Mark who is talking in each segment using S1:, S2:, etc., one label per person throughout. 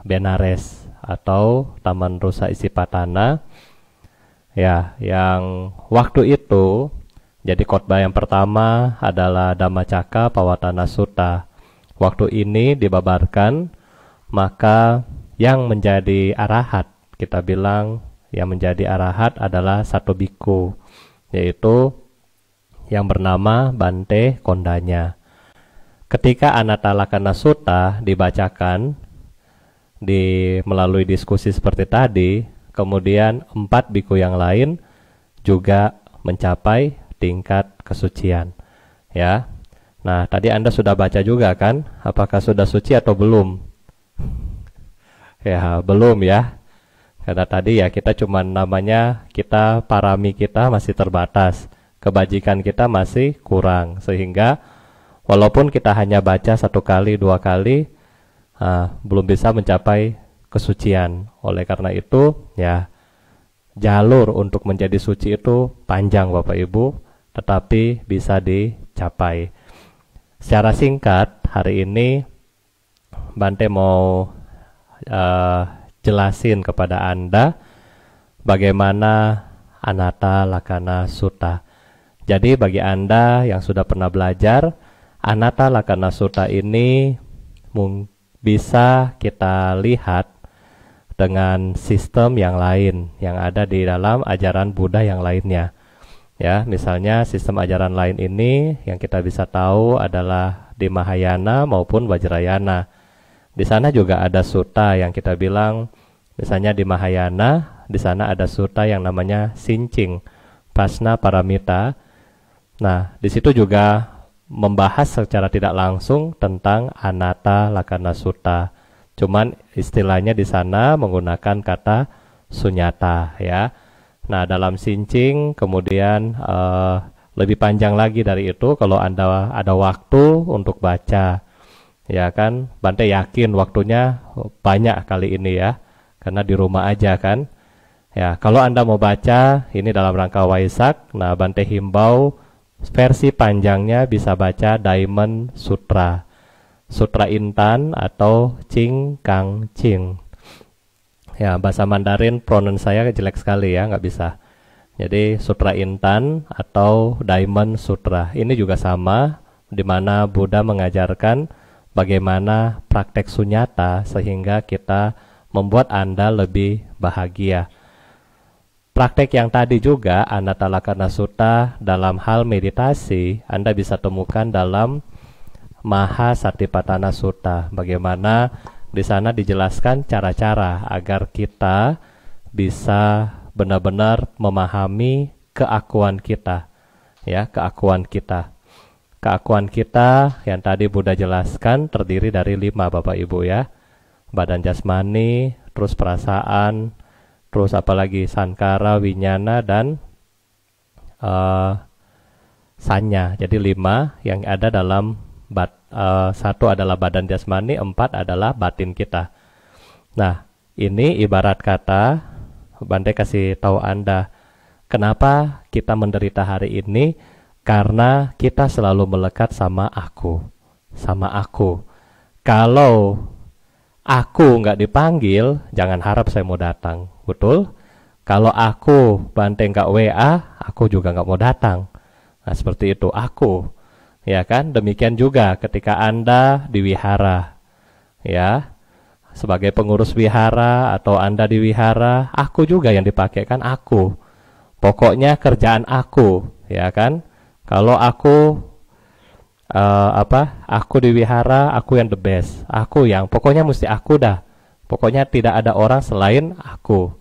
S1: Benares atau Taman Rusa Isipatana. Ya, yang waktu itu jadi khotbah yang pertama adalah Dhammacakka Pavattana Sutta. Waktu ini dibabarkan, maka yang menjadi arahat, kita bilang yang menjadi arahat adalah satu biku, yaitu yang bernama Bante Kondanya. Ketika Anatalakkhana Sutta dibacakan melalui diskusi seperti tadi, kemudian 4 biku yang lain juga mencapai tingkat kesucian. Ya. Nah, tadi Anda sudah baca juga kan? Apakah sudah suci atau belum? Ya, belum ya. Karena tadi ya kita cuma namanya parami kita masih terbatas. Kebajikan kita masih kurang, sehingga walaupun kita hanya baca 1 kali, 2 kali, belum bisa mencapai kesucian. Oleh karena itu, ya jalur untuk menjadi suci itu panjang Bapak Ibu, tetapi bisa dicapai. Secara singkat, hari ini Bante mau jelasin kepada Anda bagaimana Anatalakkhana Sutta. Jadi bagi Anda yang sudah pernah belajar, Anatalakkhana Sutta ini bisa kita lihat dengan sistem yang lain yang ada di dalam ajaran Buddha yang lainnya. Ya, misalnya sistem ajaran lain ini yang kita bisa tahu adalah di Mahayana maupun Vajrayana. Di sana juga ada sutta yang kita bilang, misalnya di Mahayana, di sana ada sutta yang namanya Sincing Prasna Paramita. Nah, di situ juga membahas secara tidak langsung tentang Anatalakkhana Sutta. Cuman istilahnya di sana menggunakan kata sunyata, ya. Nah, dalam Sincing kemudian lebih panjang lagi dari itu kalau Anda ada waktu untuk baca. Ya kan, Bante yakin waktunya banyak kali ini ya, karena di rumah aja kan. Ya, kalau Anda mau baca ini dalam rangka Waisak, nah Bante himbau versi panjangnya bisa baca Diamond Sutra, Sutra Intan atau Ching Kang Ching. Ya, bahasa Mandarin pronoun saya jelek sekali ya, nggak bisa. Jadi Sutra Intan atau Diamond Sutra ini juga sama, di mana Buddha mengajarkan bagaimana praktek sunyata sehingga kita membuat Anda lebih bahagia. Praktek yang tadi juga Anatalakkhana Sutta dalam hal meditasi Anda bisa temukan dalam Mahasatipatthana Sutta. Bagaimana di sana dijelaskan cara-cara agar kita bisa benar-benar memahami keakuan kita, ya, keakuan kita. Keakuan kita yang tadi Buddha jelaskan terdiri dari 5 Bapak Ibu ya. Badan jasmani, terus perasaan, terus apalagi sankara, winyana, dan sanya. Jadi 5 yang ada dalam 1 adalah badan jasmani, 4 adalah batin kita. Nah, ini ibarat kata, Bante kasih tahu Anda, kenapa kita menderita hari ini? Karena kita selalu melekat sama aku, sama aku. Kalau aku nggak dipanggil, jangan harap saya mau datang, betul? Kalau aku Bante nggak WA, aku juga nggak mau datang. Nah, seperti itu aku, ya kan? Demikian juga ketika Anda di wihara, ya, sebagai pengurus wihara atau Anda di wihara, aku juga yang dipakai kan aku. Pokoknya kerjaan aku, ya kan? Kalau aku aku di wihara, aku yang the best, aku yang pokoknya mesti aku dah. Pokoknya tidak ada orang selain aku.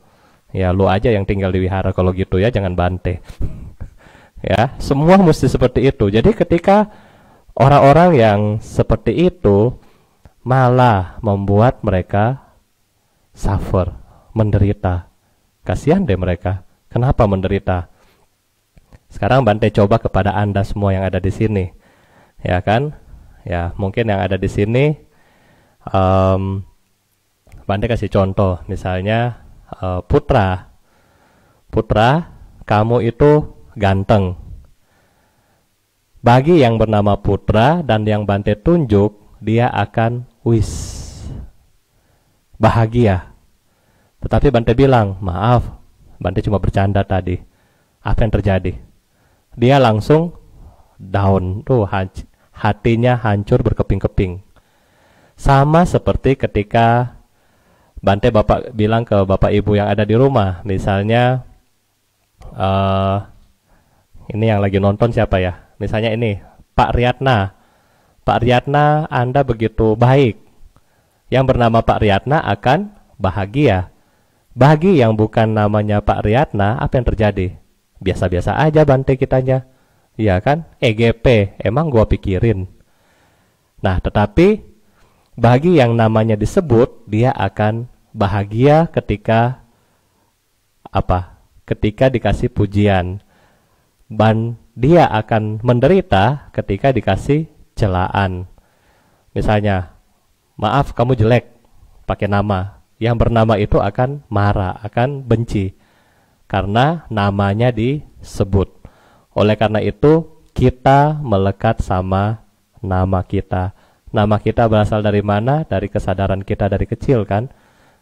S1: Ya, lu aja yang tinggal di wihara kalau gitu ya, jangan Bante. Ya, semua mesti seperti itu. Jadi ketika orang-orang yang seperti itu malah membuat mereka suffer, menderita. Kasihan deh mereka. Kenapa menderita? Sekarang Bante coba kepada Anda semua yang ada di sini, ya kan? Ya, mungkin yang ada di sini, Bante kasih contoh, misalnya Putra, kamu itu ganteng. Bagi yang bernama Putra dan yang Bante tunjuk, dia akan bahagia. Tetapi Bante bilang, maaf, Bante cuma bercanda tadi. Apa yang terjadi? Dia langsung down, tuh hatinya hancur berkeping-keping. Sama seperti ketika Bante Bapak bilang ke Bapak Ibu yang ada di rumah, misalnya ini yang lagi nonton siapa ya? Misalnya ini, Pak Riyatna. Pak Riyatna, Anda begitu baik. Yang bernama Pak Riyatna akan bahagia. Bagi yang bukan namanya Pak Riyatna, apa yang terjadi? Biasa-biasa aja Bante kitanya. Iya kan? EGP, emang gua pikirin. Nah, tetapi bagi yang namanya disebut, dia akan bahagia ketika apa? Ketika dikasih pujian. Dan dia akan menderita ketika dikasih celaan. Misalnya, maaf kamu jelek pakai nama. Yang bernama itu akan marah, akan benci. Karena namanya disebut. Oleh karena itu, kita melekat sama nama kita. Nama kita berasal dari mana? Dari kesadaran kita dari kecil kan?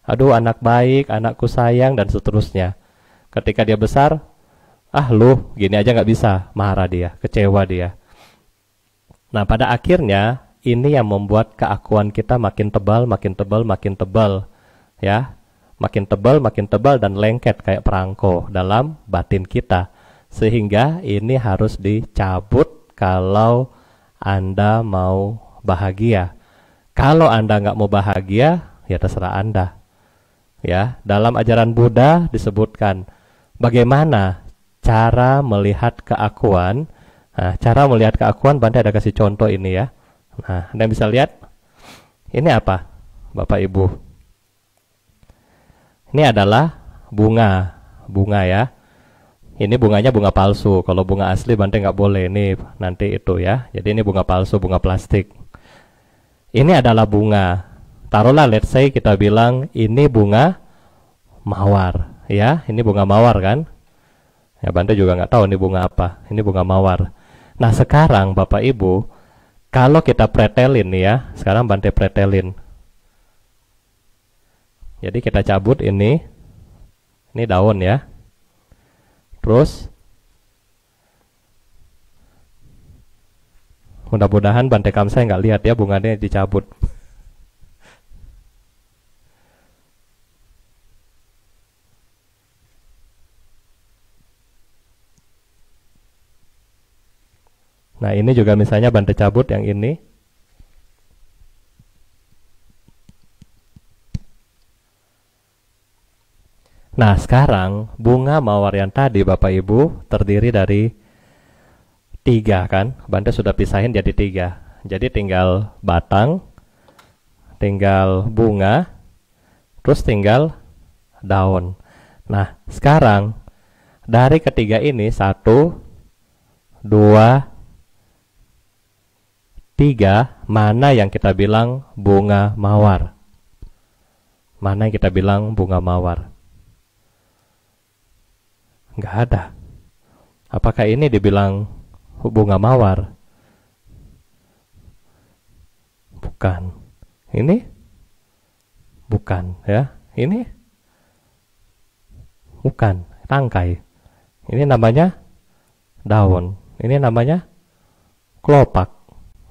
S1: Aduh anak baik, anakku sayang, dan seterusnya. Ketika dia besar, lu gini aja gak bisa, marah dia, kecewa dia. Nah pada akhirnya, ini yang membuat keakuan kita makin tebal, makin tebal, makin tebal. Ya, makin tebal dan lengket kayak perangko dalam batin kita. Sehingga ini harus dicabut kalau Anda mau bahagia. Kalau Anda nggak mau bahagia, ya terserah Anda. Ya, dalam ajaran Buddha disebutkan bagaimana cara melihat keakuan. Nah, cara melihat keakuan Bante ada kasih contoh ini ya. Nah, Anda bisa lihat. Ini apa, Bapak Ibu? Ini adalah bunga ya. Ini bunganya bunga palsu. Kalau bunga asli Bante nggak boleh. Ini nanti itu ya. Jadi ini bunga palsu, bunga plastik. Ini adalah bunga. Taruhlah let's say kita bilang ini bunga mawar. Ya, ini bunga mawar kan. Ya Bante juga nggak tahu ini bunga apa. Ini bunga mawar. Nah sekarang Bapak Ibu, kalau kita pretelin nih ya. Sekarang Bante pretelin. Jadi kita cabut ini. Ini daun ya. Terus mudah-mudahan Bante Kamsai nggak lihat ya bunganya dicabut. Nah ini juga misalnya Bante cabut yang ini. Nah sekarang bunga mawar yang tadi Bapak Ibu terdiri dari 3 kan. Bante sudah pisahin jadi 3. Jadi tinggal batang, tinggal bunga, terus tinggal daun. Nah sekarang dari ketiga ini 1, 2, 3, mana yang kita bilang bunga mawar? Mana yang kita bilang bunga mawar? Nggak ada. Apakah ini dibilang bunga mawar? Bukan. Ini? Bukan ya. Ini? Bukan. Tangkai. Ini namanya daun. Ini namanya kelopak.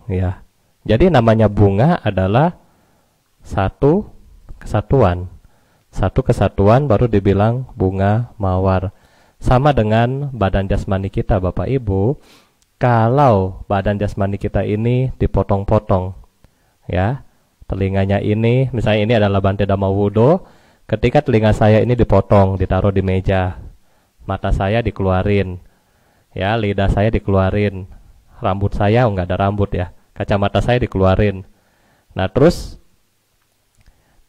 S1: Ya. Jadi namanya bunga adalah satu kesatuan. Satu kesatuan baru dibilang bunga mawar. Sama dengan badan jasmani kita Bapak Ibu. Kalau badan jasmani kita ini dipotong-potong ya, telinganya ini, misalnya ini adalah Bante Dhamma Wudho. Ketika telinga saya ini dipotong, ditaruh di meja, mata saya dikeluarin ya, lidah saya dikeluarin, rambut saya nggak ada rambut ya, kacamata saya dikeluarin. Nah terus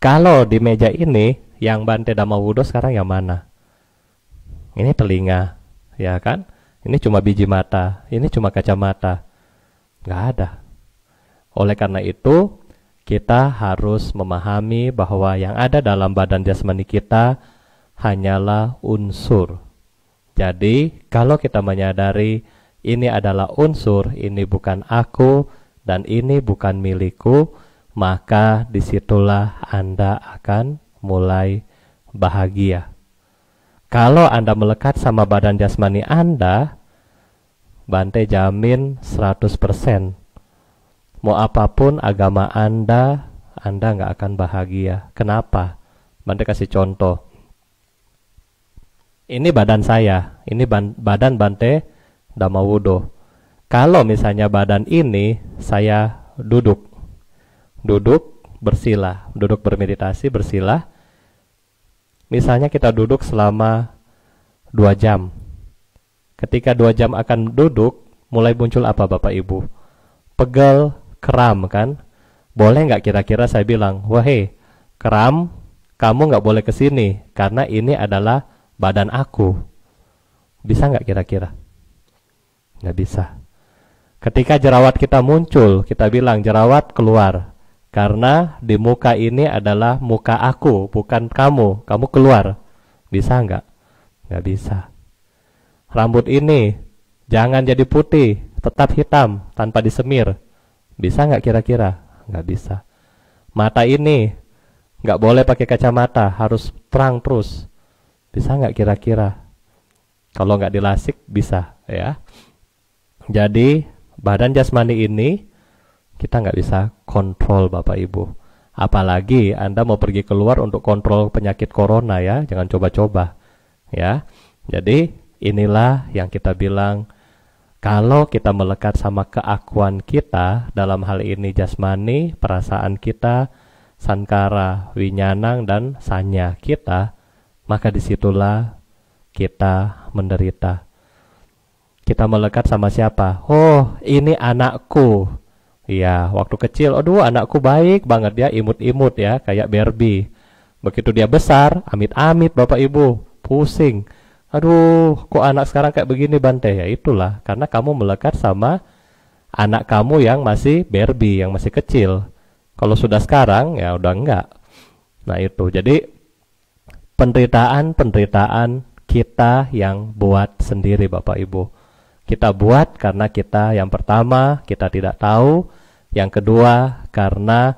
S1: kalau di meja ini yang Bante Dhamma Wudho sekarang yang mana? Ini telinga, ya kan? Ini cuma biji mata, ini cuma kacamata. Nggak ada. Oleh karena itu, kita harus memahami bahwa yang ada dalam badan jasmani kita hanyalah unsur. Jadi, kalau kita menyadari ini adalah unsur, ini bukan aku, dan ini bukan milikku, maka disitulah Anda akan mulai bahagia. Kalau Anda melekat sama badan jasmani Anda, Bante jamin 100%. Mau apapun agama Anda nggak akan bahagia. Kenapa? Bante kasih contoh. Ini badan saya, ini badan Bante Dhammawudo. Kalau misalnya badan ini saya duduk bersila, duduk bermeditasi bersila. Misalnya kita duduk selama 2 jam. Ketika 2 jam akan duduk, mulai muncul apa Bapak Ibu? Pegel, kram kan? Boleh nggak kira-kira saya bilang, wahai kram, kamu nggak boleh kesini karena ini adalah badan aku. Bisa nggak kira-kira? Nggak bisa. Ketika jerawat kita muncul, kita bilang jerawat keluar. Karena di muka ini adalah muka aku, bukan kamu. Kamu keluar. Bisa nggak? Nggak bisa. Rambut ini jangan jadi putih, tetap hitam tanpa disemir. Bisa nggak kira-kira? Nggak bisa. Mata ini nggak boleh pakai kacamata, harus terang terus. Bisa nggak kira-kira? Kalau nggak dilasik bisa ya. Jadi badan jasmani ini kita nggak bisa kontrol Bapak Ibu. Apalagi Anda mau pergi keluar untuk kontrol penyakit corona ya, jangan coba-coba ya. Jadi inilah yang kita bilang, kalau kita melekat sama keakuan kita, dalam hal ini jasmani, perasaan kita, sankara, winyanang, dan sanya kita, maka disitulah kita menderita. Kita melekat sama siapa? Oh, ini anakku. Iya, waktu kecil, aduh anakku baik banget ya, imut-imut ya, kayak Barbie. Begitu dia besar, amit-amit Bapak Ibu, pusing. Aduh, kok anak sekarang kayak begini Bante? Ya itulah, karena kamu melekat sama anak kamu yang masih Barbie, yang masih kecil. Kalau sudah sekarang, ya udah enggak. Nah itu, jadi penderitaan kita yang buat sendiri Bapak Ibu. Kita buat karena kita yang pertama kita tidak tahu, yang kedua karena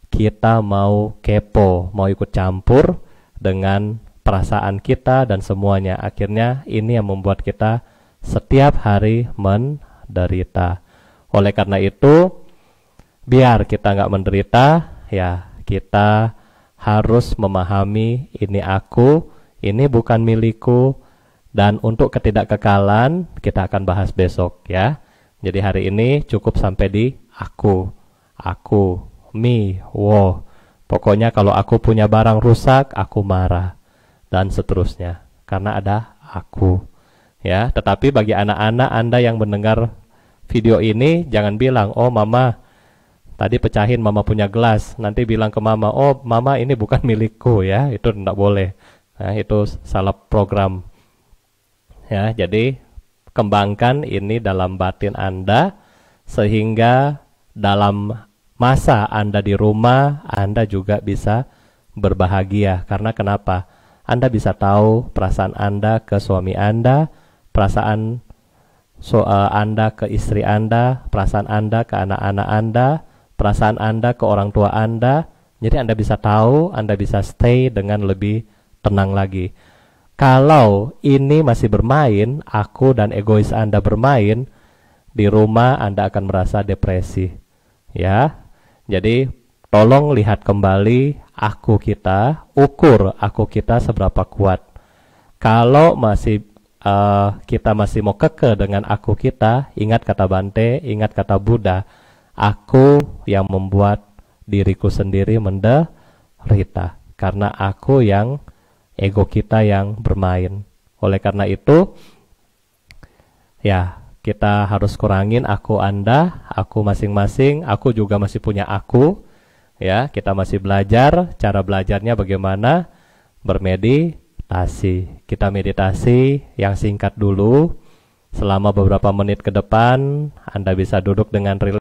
S1: kita mau kepo, mau ikut campur dengan perasaan kita dan semuanya. Akhirnya ini yang membuat kita setiap hari menderita. Oleh karena itu, biar kita nggak menderita, ya kita harus memahami ini aku, ini bukan milikku, dan untuk ketidakkekalan kita akan bahas besok ya. Jadi hari ini cukup sampai di aku, me, wo. Pokoknya kalau aku punya barang rusak, aku marah dan seterusnya karena ada aku ya. Tetapi bagi anak-anak Anda yang mendengar video ini, jangan bilang, oh mama tadi pecahin, mama punya gelas, nanti bilang ke mama, oh mama ini bukan milikku ya. Itu tidak boleh. Nah, itu salah program ya. Jadi kembangkan ini dalam batin Anda, sehingga dalam masa Anda di rumah Anda juga bisa berbahagia. Karena kenapa? Anda bisa tahu perasaan Anda ke suami Anda, perasaan Anda ke istri Anda, perasaan Anda ke anak-anak Anda, perasaan Anda ke orang tua Anda. Jadi Anda bisa tahu, Anda bisa stay dengan lebih tenang lagi. Kalau ini masih bermain, aku dan egois Anda bermain, di rumah Anda akan merasa depresi. Ya, jadi tolong lihat kembali aku kita, ukur aku kita seberapa kuat. Kalau masih kita masih mau keke dengan aku kita, ingat kata Bante, ingat kata Buddha, aku yang membuat diriku sendiri menderita, karena aku yang ego kita yang bermain. Oleh karena itu, ya kita harus kurangin aku Anda, aku masing-masing. Aku juga masih punya aku. Ya, kita masih belajar. Cara belajarnya bagaimana? Bermeditasi. Kita meditasi yang singkat dulu. Selama beberapa menit ke depan, Anda bisa duduk dengan rileks.